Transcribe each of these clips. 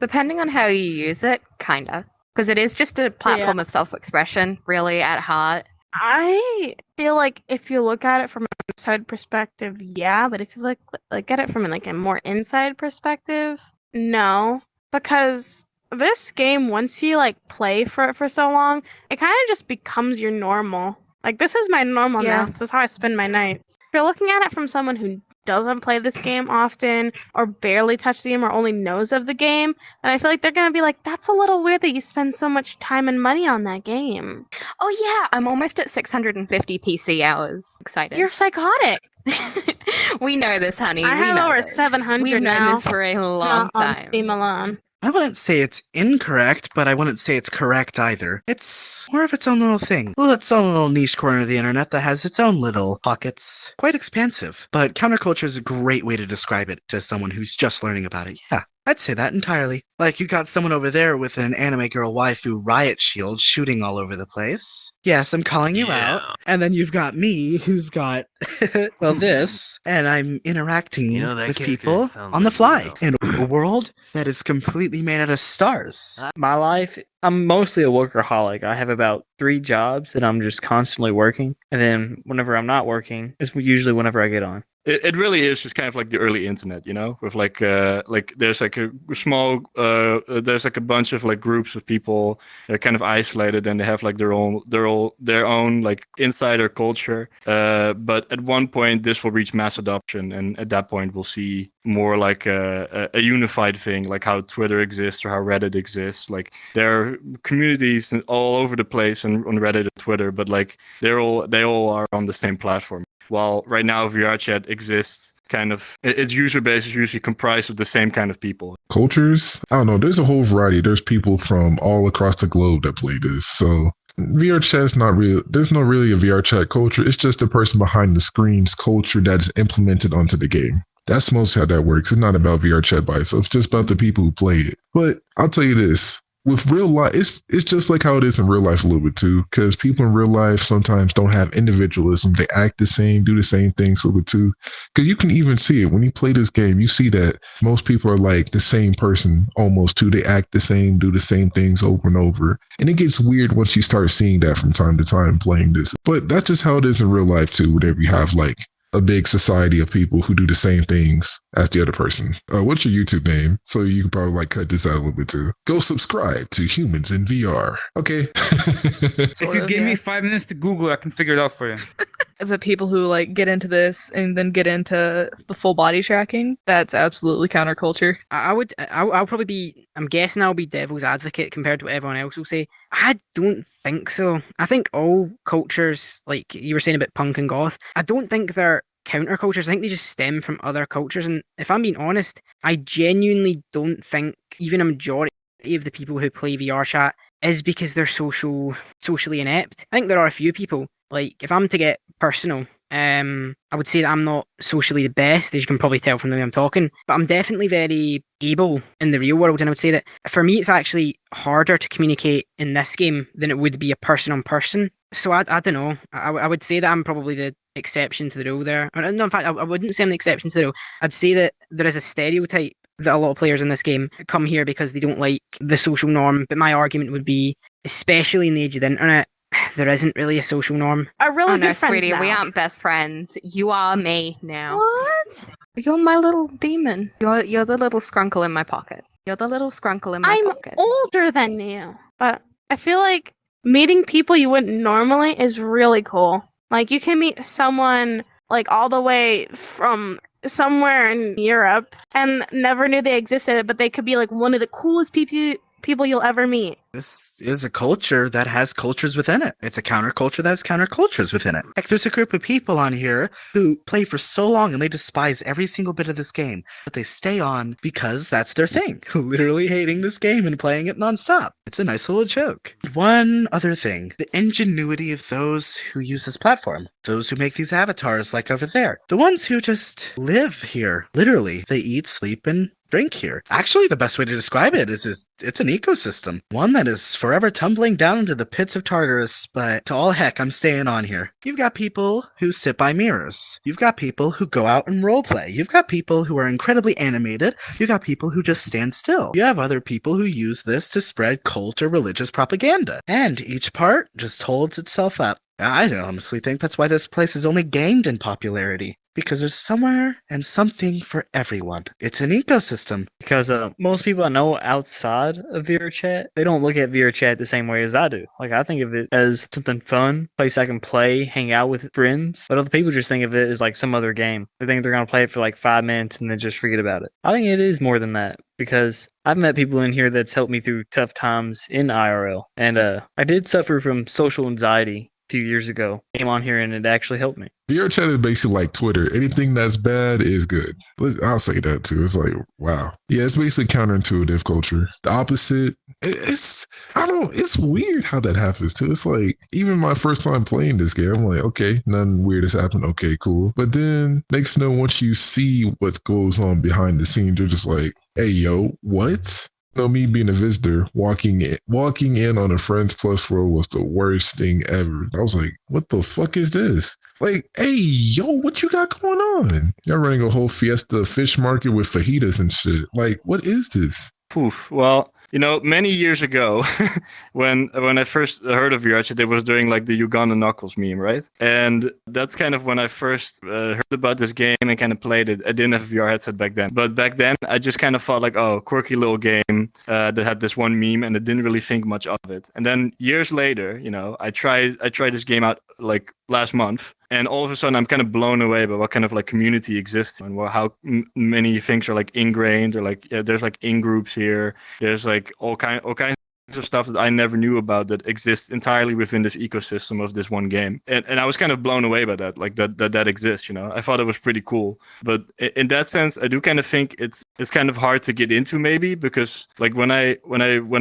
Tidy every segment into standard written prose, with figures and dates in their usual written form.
Depending on how you use it, kinda. Because it is just a platform of self-expression, really, at heart. I feel like if you look at it from an outside perspective, yeah, but if you look at it from like a more inside perspective, no. Because this game, once you like play for it for so long, it kind of just becomes your normal. Like, this is my normal now. This is how I spend my nights. If you're looking at it from someone who doesn't play this game often or barely touch the game or only knows of the game, and I feel like they're going to be like, that's a little weird that you spend so much time and money on that game. Oh yeah, I'm almost at 650 PC hours. Excited. You're psychotic. We know this, honey. I have over this. 700 We've now. known this for a long time. On Steam alone. I wouldn't say it's incorrect, but I wouldn't say it's correct either. It's more of its own little thing. Its own little niche corner of the internet that has its own little pockets. Quite expansive. But counterculture is a great way to describe it to someone who's just learning about it. Yeah, I'd say that entirely. Like, you got someone over there with an anime girl waifu riot shield shooting all over the place. Yes, I'm calling you out. And then you've got me, who's got, well, this. And I'm interacting with people on the fly in a world that is completely made out of stars. My life, I'm mostly a workaholic. I have about 3 jobs and I'm just constantly working. And then whenever I'm not working, it's usually whenever I get on. It really is just kind of like the early internet, you know, with like there's like a small there's like a bunch of like groups of people that are kind of isolated and they have like their own like insider culture. But at one point this will reach mass adoption, and at that point we'll see more like a unified thing, like how Twitter exists or how Reddit exists. Like there are communities all over the place on Reddit and Twitter, but like they all are on the same platform. While right now VRChat exists, kind of its user base is usually comprised of the same kind of people. Cultures? I don't know. There's a whole variety. There's people from all across the globe that play this. So VRChat's not real. There's not really a VRChat culture. It's just the person behind the screen's culture that is implemented onto the game. That's mostly how that works. It's not about VRChat by itself. It's just about the people who play it. But I'll tell you this. With real life, it's just like how it is in real life a little bit too, because people in real life sometimes don't have individualism. They act the same, do the same things a little bit too. Because you can even see it when you play this game. You see that most people are like the same person almost too. They act the same, do the same things over and over. And it gets weird once you start seeing that from time to time playing this. But that's just how it is in real life too, whenever you have like a big society of people who do the same things as the other person. What's your YouTube name? So you can probably like cut this out a little bit too. Go subscribe to Humans in VR. Okay. If you give me 5 minutes to Google, I can figure it out for you. The people who like get into this and then get into the full body tracking, that's absolutely counterculture. I'll probably be, I'm guessing I'll be devil's advocate compared to what everyone else will say. I don't think so. I think all cultures, like you were saying about punk and goth, I don't think they're countercultures. I think they just stem from other cultures. And if I'm being honest, I genuinely don't think even a majority of the people who play VRChat is because they're socially inept. I think there are a few people. Like, if I'm to get personal, I would say that I'm not socially the best, as you can probably tell from the way I'm talking, but I'm definitely very able in the real world, and I would say that for me it's actually harder to communicate in this game than it would be a person-on-person. So I don't know, I would say that I'm probably the exception to the rule there. No, in fact, I wouldn't say I'm the exception to the rule. I'd say that there is a stereotype that a lot of players in this game come here because they don't like the social norm, but my argument would be, especially in the age of the internet, there isn't really a social norm. Are really good friends sweetie, now. we aren't best friends. You are me now. What? You're my little demon. You're the little scrunkle in my pocket. You're the little scrunkle in my pocket. I'm older than you, but I feel like meeting people you wouldn't normally is really cool. Like, you can meet someone like all the way from somewhere in Europe and never knew they existed, but they could be like one of the coolest people you'll ever meet. This is a culture that has cultures within it. It's a counterculture that has countercultures within it. Like, there's a group of people on here who play for so long and they despise every single bit of this game, but they stay on because that's their thing. Literally hating this game and playing it nonstop. It's a nice little joke. One other thing, the ingenuity of those who use this platform. Those who make these avatars like over there. The ones who just live here. Literally. They eat, sleep, and drink here. Actually, the best way to describe it is it's an ecosystem. One that is forever tumbling down into the pits of Tartarus, but to all heck, I'm staying on here. You've got people who sit by mirrors. You've got people who go out and roleplay. You've got people who are incredibly animated. You've got people who just stand still. You have other people who use this to spread cult or religious propaganda. And each part just holds itself up. I honestly think that's why this place has only gained in popularity. Because there's somewhere and something for everyone. It's an ecosystem. Because most people I know outside of VRChat, they don't look at VRChat the same way as I do. Like, I think of it as something fun, place I can play, hang out with friends. But other people just think of it as like some other game. They think they're going to play it for like 5 minutes and then just forget about it. I think it is more than that. Because I've met people in here that's helped me through tough times in IRL. And I did suffer from social anxiety few years ago. Came on here and it actually helped me. VRChat is basically like Twitter. Anything that's bad is good. I'll say that too. It's like, wow. Yeah, it's basically counterintuitive culture. The opposite. It's weird how that happens too. It's like, even my first time playing this game, I'm like, okay, nothing weird has happened. Okay, cool. But then next to know, once you see what goes on behind the scenes, you're just like, hey, yo, what? So me being a visitor, walking in on a Friends Plus world was the worst thing ever. I was like, what the fuck is this? Like, hey, yo, what you got going on? Y'all running a whole fiesta fish market with fajitas and shit. Like, what is this? Poof. Well, many years ago, when I first heard of VRChat, it was during like the Uganda Knuckles meme, right? And that's kind of when I first heard about this game and kind of played it. I didn't have a VR headset back then, but back then I just kind of thought like, oh, quirky little game that had this one meme, and I didn't really think much of it. And then years later, I tried this game out like last month, and all of a sudden I'm kind of blown away by what kind of like community exists and how many things are like ingrained, or like there's like in groups here. There's like all kinds of stuff that I never knew about that exists entirely within this ecosystem of this one game. And I was kind of blown away by that, like that exists, I thought it was pretty cool. But in that sense, I do kind of think it's kind of hard to get into, maybe, because like when I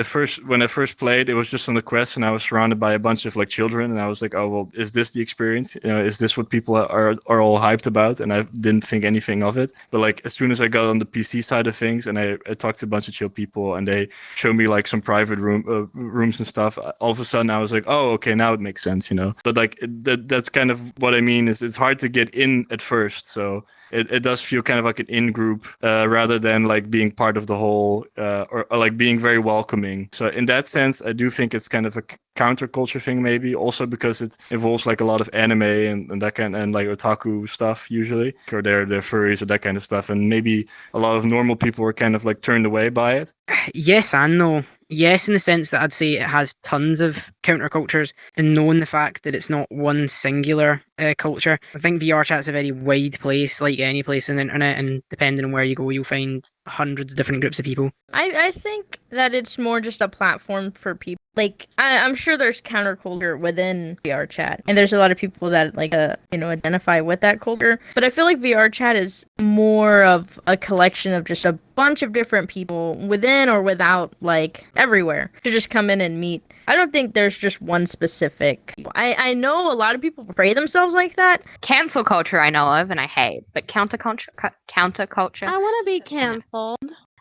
first played, it was just on the Quest and I was surrounded by a bunch of like children, and I was like, oh, well, is this the experience? Is this what people are all hyped about? And I didn't think anything of it. But like as soon as I got on the PC side of things and I talked to a bunch of chill people and they showed me like some private rooms and stuff, all of a sudden I was like, oh, okay, now it makes sense, But like that's kind of what I mean, is it's hard to get in at first, so it does feel kind of like an in-group rather than like being part of the whole or like being very welcoming. So in that sense, I do think it's kind of a counterculture thing, maybe, also because it involves like a lot of anime and that kind, and like otaku stuff usually, or they're furries or that kind of stuff, and maybe a lot of normal people are kind of like turned away by it. Yes and no. Yes, in the sense that I'd say it has tons of countercultures, and knowing the fact that it's not one singular culture. I think VRChat's a very wide place, like any place on the internet, and depending on where you go, you'll find hundreds of different groups of people. I think that it's more just a platform for people. Like, I'm sure there's counterculture within VRChat, and there's a lot of people that like identify with that culture. But I feel like VRChat is more of a collection of just a bunch of different people within or without, like everywhere, to just come in and meet. I don't think there's just one specific. I know a lot of people portray themselves like that. Cancel culture I know of and I hate, but counterculture. I want to be canceled.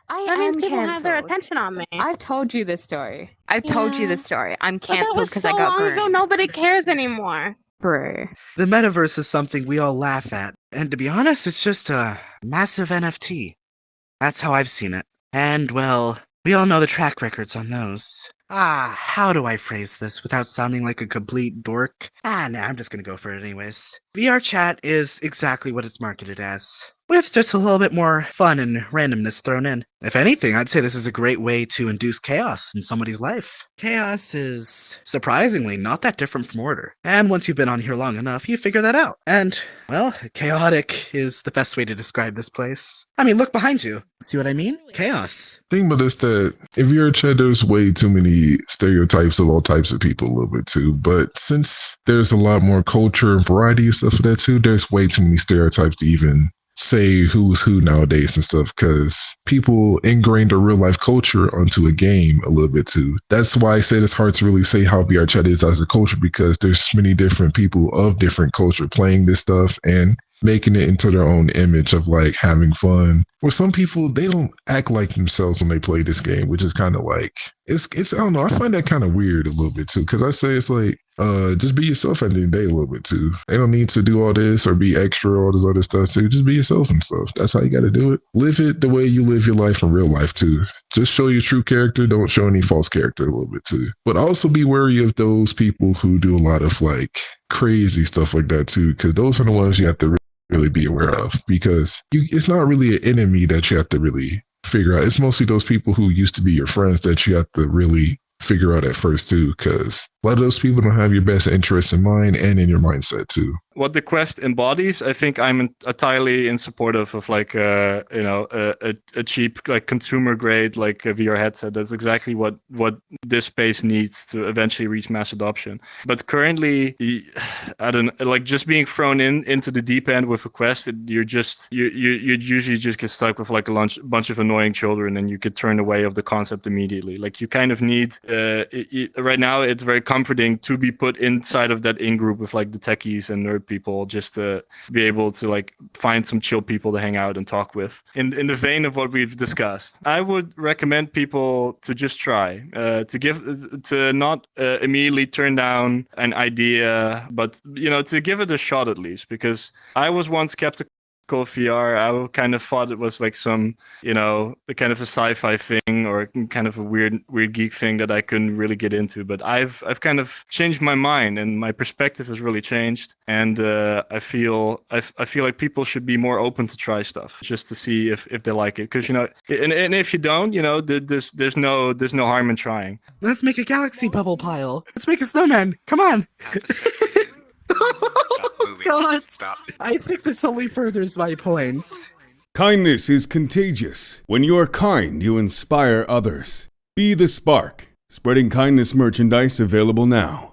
That means people have their attention on me. I've told you this story. I'm canceled because I got long ago, nobody cares anymore. Bruh. The metaverse is something we all laugh at. And to be honest, it's just a massive NFT. That's how I've seen it. And, well, we all know the track records on those. How do I phrase this without sounding like a complete dork? I'm just gonna go for it anyways. VRChat is exactly what it's marketed as, with just a little bit more fun and randomness thrown in. If anything, I'd say this is a great way to induce chaos in somebody's life. Chaos is surprisingly not that different from order. And once you've been on here long enough, you figure that out. And, well, chaotic is the best way to describe this place. I mean, look behind you. See what I mean? Chaos. Thing about this, that in VRChat, there's way too many stereotypes of all types of people a little bit too. But since there's a lot more culture and variety and stuff for that too, there's way too many stereotypes to even say who's who nowadays and stuff, because people ingrained a real life culture onto a game a little bit too. That's why I said it's hard to really say how VRChat is as a culture, because there's many different people of different culture playing this stuff, and making it into their own image of like having fun. Where some people, they don't act like themselves when they play this game, which is kind of like, it's I don't know, I find that kind of weird a little bit too, because I say it's like, just be yourself at the end of the day a little bit too. They don't need to do all this or be extra or all this other stuff too. Just be yourself and stuff. That's how you got to do it. Live it the way you live your life in real life too. Just show your true character. Don't show any false character a little bit too. But also be wary of those people who do a lot of like crazy stuff like that too, because those are the ones you have to really be aware of, because it's not really an enemy that you have to really figure out. It's mostly those people who used to be your friends that you have to really figure out at first too, because a lot of those people don't have your best interests in mind and in your mindset too. What the Quest embodies, I think I'm entirely in support of like a cheap like consumer grade like a VR headset. That's exactly what this space needs to eventually reach mass adoption. But currently, I don't like just being thrown into the deep end with a Quest. You usually just get stuck with like a bunch of annoying children, and you get turned away of the concept immediately. Like you kind of need right now. It's very comforting to be put inside of that in group with like the techies and nerd people, just to be able to like find some chill people to hang out and talk with. In the vein of what we've discussed, I would recommend people to just try, to not immediately turn down an idea, but to give it a shot at least, because I was once skeptical of VR. I kind of thought it was like some, kind of a sci-fi thing or kind of a weird geek thing that I couldn't really get into. But I've kind of changed my mind, and my perspective has really changed. And I feel like people should be more open to try stuff just to see if they like it. Because and if you don't, there's no harm in trying. Let's make a galaxy bubble pile. Let's make a snowman. Come on. God, I think this only furthers my point. Kindness is contagious. When you are kind, you inspire others. Be the spark. Spreading kindness merchandise available now.